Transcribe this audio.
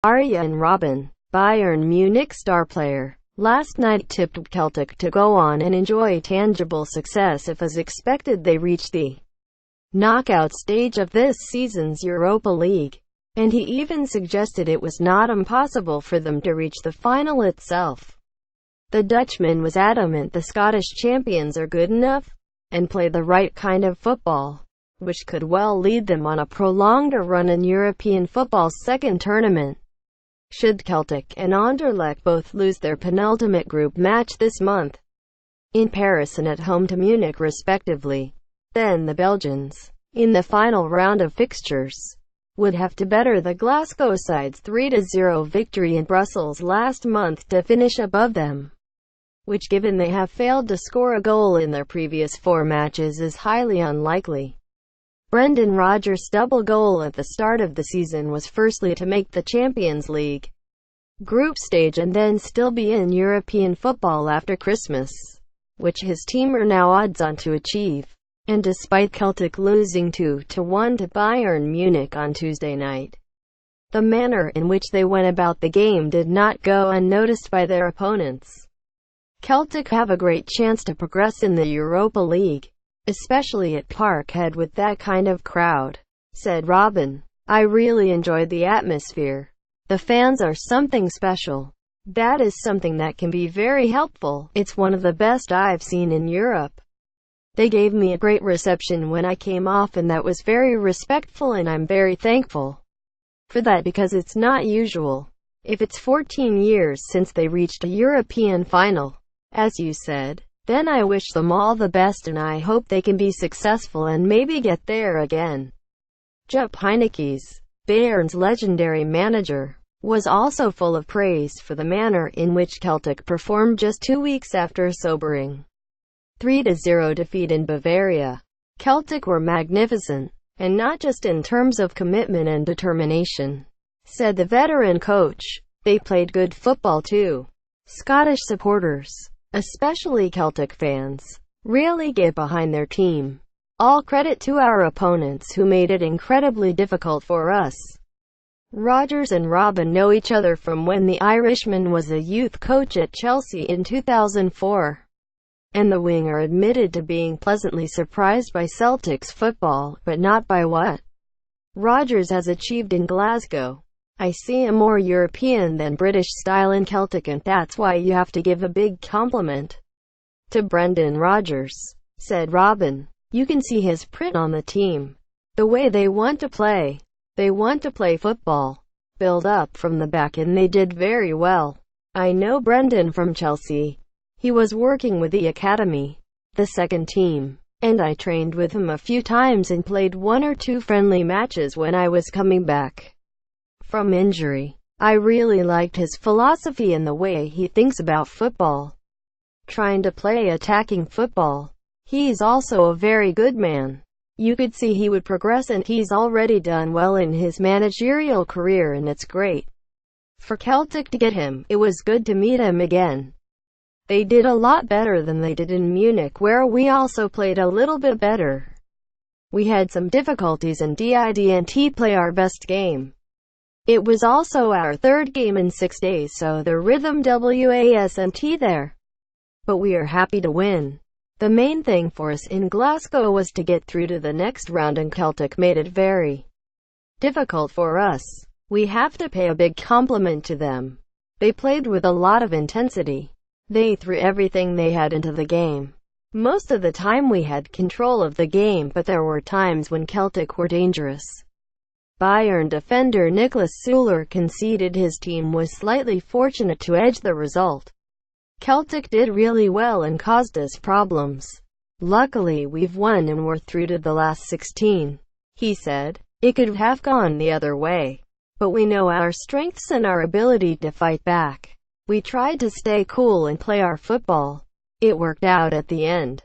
Arjen Robben, Bayern Munich star player, last night tipped Celtic to go on and enjoy tangible success if, as expected, they reach the knockout stage of this season's Europa League. And he even suggested it was not impossible for them to reach the final itself. The Dutchman was adamant the Scottish champions are good enough and play the right kind of football, which could well lead them on a prolonged run in European football's second tournament. Should Celtic and Anderlecht both lose their penultimate group match this month, in Paris and at home to Munich respectively, then the Belgians, in the final round of fixtures, would have to better the Glasgow side's 3-0 victory in Brussels last month to finish above them, which, given they have failed to score a goal in their previous 4 matches, is highly unlikely. Brendan Rodgers' double goal at the start of the season was firstly to make the Champions League group stage and then still be in European football after Christmas, which his team are now odds-on to achieve. And despite Celtic losing 2-1 to Bayern Munich on Tuesday night, the manner in which they went about the game did not go unnoticed by their opponents. Celtic have a great chance to progress in the Europa League, especially at Parkhead with that kind of crowd, said Robben. I really enjoyed the atmosphere. The fans are something special. That is something that can be very helpful. It's one of the best I've seen in Europe. They gave me a great reception when I came off, and that was very respectful, and I'm very thankful for that because it's not usual. If it's 14 years since they reached a European final, as you said, then I wish them all the best and I hope they can be successful and maybe get there again. Jupp Heynckes, Bayern's legendary manager, was also full of praise for the manner in which Celtic performed just 2 weeks after a sobering 3-0 defeat in Bavaria. Celtic were magnificent, and not just in terms of commitment and determination, said the veteran coach. They played good football too. Scottish supporters, especially Celtic fans, really get behind their team. All credit to our opponents who made it incredibly difficult for us. Rodgers and Robben know each other from when the Irishman was a youth coach at Chelsea in 2004. And the winger admitted to being pleasantly surprised by Celtic's football, but not by what Rodgers has achieved in Glasgow. I see a more European than British style in Celtic, and that's why you have to give a big compliment to Brendan Rodgers, said Robben. You can see his print on the team. The way they want to play. They want to play football, build up from the back, and they did very well. I know Brendan from Chelsea. He was working with the academy, the second team, and I trained with him a few times and played 1 or 2 friendly matches when I was coming back from injury. I really liked his philosophy and the way he thinks about football, trying to play attacking football. He's also a very good man. You could see he would progress, and he's already done well in his managerial career, and it's great for Celtic to get him. It was good to meet him again. They did a lot better than they did in Munich, where we also played a little bit better. We had some difficulties and didn't play our best game. It was also our 3rd game in 6 days, so the rhythm wasn't there. But we are happy to win. The main thing for us in Glasgow was to get through to the next round, and Celtic made it very difficult for us. We have to pay a big compliment to them. They played with a lot of intensity. They threw everything they had into the game. Most of the time we had control of the game, but there were times when Celtic were dangerous. Bayern defender Niklas Süle conceded his team was slightly fortunate to edge the result. Celtic did really well and caused us problems. Luckily we've won and we're through to the last 16, he said. It could have gone the other way, but we know our strengths and our ability to fight back. We tried to stay cool and play our football. It worked out at the end.